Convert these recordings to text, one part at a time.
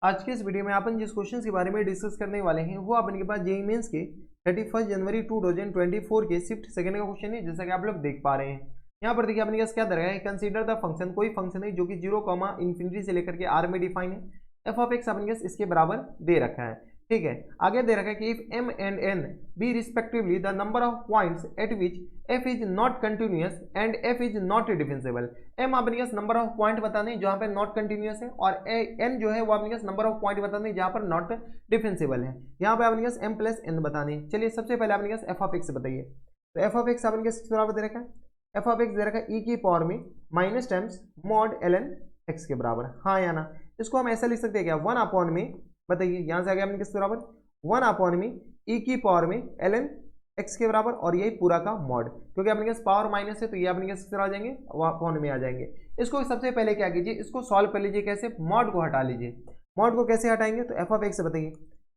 आज के इस वीडियो में अपन जिस क्वेश्चन के बारे में डिस्कस करने वाले हैं वो अपन के पास जेईई मेंस के 31 जनवरी 2024 के शिफ्ट सेकंड का क्वेश्चन है, जैसा कि आप लोग देख पा रहे हैं। यहाँ पर देखिए अपने पास क्या दे रहा है, कंसीडर द फंक्शन, कोई फंक्शन है जो कि 0, इन्फिनिटी से लेकर के आर में डिफाइन है। एफ ऑफ एक्स अपने पास इसके बराबर दे रखा है, ठीक है। आगे दे रखा है कि if m and n be respectively the number of points at which f is not continuous and f is not differentiable. m अपने पास नंबर ऑफ पॉइंट बताने जहां पर नॉट कंटिन्यूअस है, और n जो है वो अपने पास नंबर ऑफ पॉइंट बताने जहां पर नॉट डिफरेंशिएबल है। यहाँ पे अपने पास m प्लस n बताने। चलिए सबसे पहले अपने पास f ऑफ x बताइए। तो f ऑफ x अपने पास किस बराबर दे रखा है, f ऑफ x दे रखा है e की पावर में minus times mod ln x के बराबर, हाँ या ना। इसको हम ऐसा लिख सकते हैं क्या, 1 अपॉन में, बताइए यहाँ से आ गया अपने किस बराबर 1 अपॉन में e की पावर में ln x के बराबर, और यही पूरा का मॉड, क्योंकि अपने पास पावर माइनस है तो ये अपने पास किस तरह आ जाएंगे, अपॉन में आ जाएंगे। इसको सबसे पहले क्या कीजिए, इसको सॉल्व कर लीजिए। कैसे, मॉड को हटा लीजिए। मॉड को कैसे हटाएंगे, तो एफ ऑफ एक्स बताइए।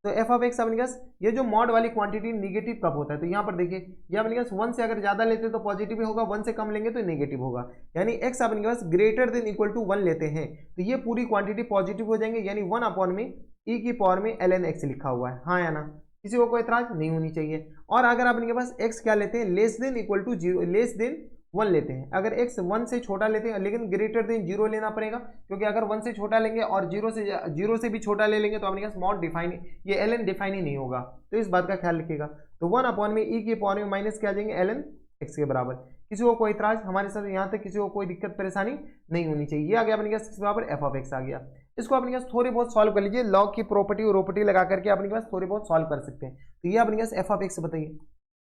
तो एफ ऑफ एक्स अपने पास ये जो मॉड वाली क्वांटिटी निगेटिव कब होता है, तो यहाँ पर देखिए ये अपने पास 1 से अगर ज्यादा लेते हैं तो पॉजिटिव होगा, 1 से कम लेंगे तो नेगेटिव होगा। यानी एक्स अपने पास ग्रेटर देन इक्वल टू 1 लेते हैं तो ये पूरी क्वांटिटी पॉजिटिव हो जाएंगे, यानी 1 अपॉन में ई की पावर में ln x लिखा हुआ है, हाँ या ना। किसी को कोई एतराज नहीं होनी चाहिए। और अगर आप इनके पास x क्या लेते हैं, less than equal to 0, less than 1 लेते हैं। अगर x 1 से छोटा लेते हैं, लेकिन ग्रेटर देन 0 लेना पड़ेगा, क्योंकि अगर 1 से छोटा लेंगे और 0 से भी छोटा ले लेंगे तो अपने पास मॉड डिफाइन, ये ln डिफाइन ही नहीं होगा। तो इस बात का ख्याल रखिएगा। तो 1 अपॉन में e की पावर में माइनस क्या आ जाएंगे, ln x के बराबर। किसी को कोई इतराज, हमारे साथ यहाँ तक किसी को कोई दिक्कत परेशानी नहीं होनी चाहिए। ये आ गया अपने पास किस बराबर, एफ ऑफ एक्स आ गया। इसको अपने पास थोड़े बहुत सॉल्व कर लीजिए, लॉग की प्रॉपर्टी और प्रॉपर्टी लगा करके अपने पास थोड़े बहुत सॉल्व कर सकते हैं। तो ये अपने पास एफ ऑफ एक्स बताइए।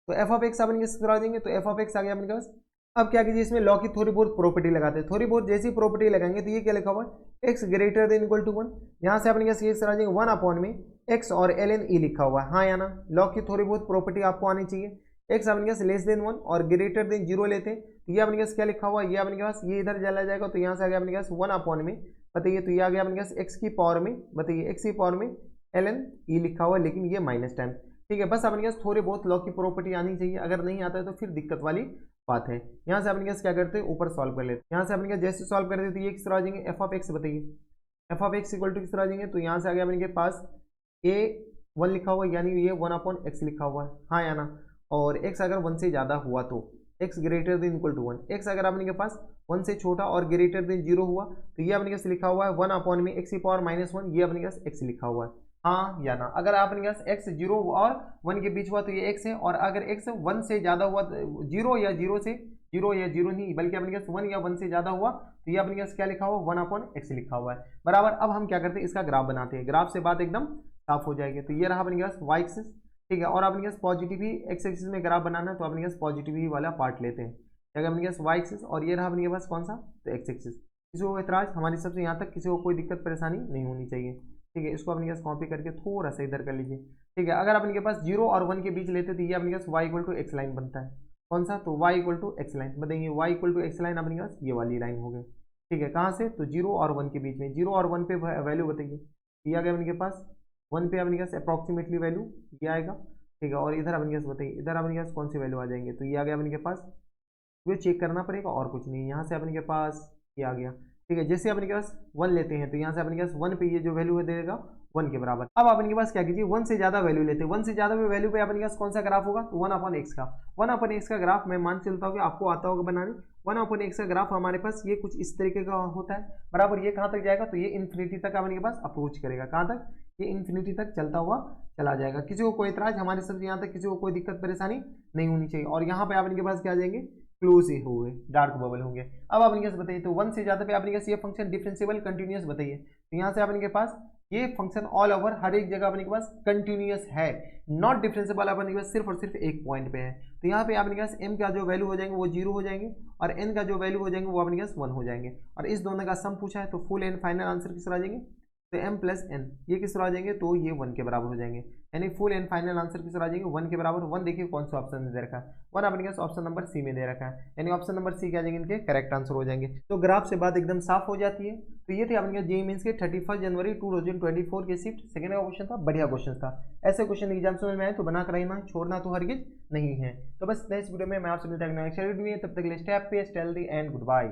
तो एफ ऑफ एक्स अपने पास करा देंगे, तो एफ ऑफ एक्स आ गया अपने पास। अब क्या कीजिए, इसमें लॉग की थोड़ी बहुत प्रॉपर्टी लगाते हैं। थोड़ी बहुत जैसी प्रॉपर्टी लगाएंगे तो ये क्या लिखा हुआ है, x greater than equal to 1। यहाँ से अपने पास ये करा देंगे 1 अपॉन में एक्स और ln e लिखा हुआ है, हाँ या ना। लॉग की थोड़ी बहुत प्रॉपर्टी आपको आनी चाहिए। एक्स अपने पास लेस देन 1 और ग्रेटर देन 0 लेते हैं तो ये अपने पास क्या लिखा हुआ है, ये अपने पास ये इधर चला जाएगा, तो यहाँ से आ गया अपने पास 1 अपॉन में, बताइए। तो ये आ गया अपने पास एक्स की पावर में, बताइए एक्स की पावर में ln e लिखा हुआ है, लेकिन ये माइनस टाइम, ठीक है। बस अपने पास थोड़े बहुत लॉग की प्रॉपर्टी आनी चाहिए, अगर नहीं आता है तो फिर दिक्कत वाली बात है। यहाँ से अपने पास क्या करते हैं, ऊपर सॉल्व कर लेते हैं। यहाँ से अपने पास जैसे सॉल्व करते तो ये किस तरह आ जाएंगे, एफ ऑफ एक्स बताइए। F of x equal to किस तरह आ जाएंगे, तो यहाँ से आ गया अपने पास ए 1 लिखा हुआ है, यानी ये 1 अपॉन एक्स लिखा हुआ है, हाँ या ना। और x अगर 1 से ज़्यादा हुआ तो x greater than equal to 1, x अगर अपने के पास 1 से छोटा और ग्रेटर देन 0 हुआ तो ये अपने पास लिखा हुआ है 1 अपॉन में x की पावर माइनस 1, ये अपने पास x लिखा हुआ है, हाँ या ना। अगर अपने पास x 0 और 1 के बीच हुआ तो ये x है, और अगर x 1 से ज़्यादा हुआ, 0 या 0 नहीं बल्कि अपने पास 1 या 1 से ज़्यादा हुआ तो ये अपने पास क्या लिखा हुआ, 1 अपॉन x लिखा हुआ है, बराबर। अब हम क्या करते हैं, इसका ग्राफ बनाते हैं, ग्राफ से बात एकदम साफ हो जाएगी। तो ये रहा अपने पास y एक्सिस, ठीक है। और अपने पास पॉजिटिव ही एक्स एक्सिस में ग्राफ बनाना है तो अपने पास पॉजिटिव ही वाला पार्ट लेते हैं, क्या अपने पास वाई एक्सिस, और ये रहा अपने पास कौन सा, तो एक्स एक्सिस। किसी को एतराज, हमारी सबसे यहाँ तक किसी को कोई दिक्कत परेशानी नहीं होनी चाहिए, ठीक है। इसको अपने पास कॉपी करके थोड़ा सा इधर कर लीजिए, ठीक है। अगर अपने के पास 0 और 1 के बीच लेते तो ये अपने पास Y equal to X line बनता है, कौन सा, तो Y equal to X line, बताइए Y equal to X line अपने पास ये वाली लाइन हो गई, ठीक है। कहाँ से, तो 0 और 1 के बीच में, 0 और 1 पे वैल्यू बताइए, ये आ गया अपने के पास 1 पे अपने पास अप्रॉक्सीमेटली वैल्यू ये आएगा, ठीक है। और इधर अपने पास बताइए, इधर अपने पास कौन सी वैल्यू आ जाएंगे, तो ये आ गया अपने के पास, ये चेक करना पड़ेगा और कुछ नहीं। यहाँ से अपने के पास ये आ गया, ठीक है। जैसे अपने के पास 1 लेते हैं तो यहाँ से अपने के पास 1 पे ये जो वैल्यू है देगा 1 के बराबर। अब अपने के पास क्या कीजिए, 1 से ज्यादा वैल्यू लेते हैं, 1 से ज्यादा वैल्यू पे अपने के पास कौन सा ग्राफ होगा, तो 1 अपॉन एक्स का। 1 अपॉन एक्स का ग्राफ मैं मान चलता हूँ कि आपको आता होगा बनाने। 1 अपॉन एक्स का ग्राफ हमारे पास ये कुछ इस तरीके का होता है, बराबर। ये कहाँ तक जाएगा, तो ये इन्फिनिटी तक अपने के पास अप्रोच करेगा, कहाँ तक, ये इन्फिनिटी तक चलता हुआ चला जाएगा। किसी को कोई इतराज, हमारे सब यहाँ तक किसी को कोई दिक्कत परेशानी नहीं होनी चाहिए। और यहाँ पे अपने के पास क्या आ जाएंगे, क्लोज ही होंगे, डार्क बबल होंगे। अब अपने के पास बताइए, तो 1 से ज्यादा पे अपने के पास ये फंक्शन डिफरेंशिएबल कंटिन्यूअस बताइए। तो यहाँ से अपने के पास ये फंक्शन ऑल ओवर हर एक जगह अपने के पास कंटिन्यूअस है, नॉट डिफरेंशिएबल अपने के पास सिर्फ और सिर्फ एक पॉइंट पे है। तो यहाँ पे अपने के पास m का जो वैल्यू हो जाएंगे वो 0 हो जाएंगे, और n का जो वैल्यू हो जाएंगे वो अपने के पास 1 हो जाएंगे। और इस दोनों का सम पूछा है तो फुल एंड फाइनल आंसर किस तरह आ जाएंगे, तो m प्लस n ये किस तरह आ जाएंगे, तो ये 1 के बराबर हो जाएंगे। यानी फुल एंड फाइनल आंसर किस तरह आ जाएंगे, 1 के बराबर। 1 देखिए कौन सा ऑप्शन में दे रखा है, 1 अपने पास ऑप्शन नंबर सी में दे रखा है, यानी ऑप्शन नंबर सी क्या आ जाएंगे, इनके करेक्ट आंसर हो जाएंगे। तो ग्राफ से बात एकदम साफ हो जाती है। तो ये थे अपने जेईई मेंस के 31 जनवरी 2024 के शिफ्ट सेकंड का क्वेश्चन था, बढ़िया क्वेश्चन था। ऐसे क्वेश्चन एग्जाम समझ में आए तो बना कर रहना, छोड़ना तो हरगिज नहीं है। तो बस नेक्स्ट वीडियो में मैं आपसे मिलता हूं नेक्स्ट वीडियो में, तब तक के लिए stay happy, stay healthy and good bye.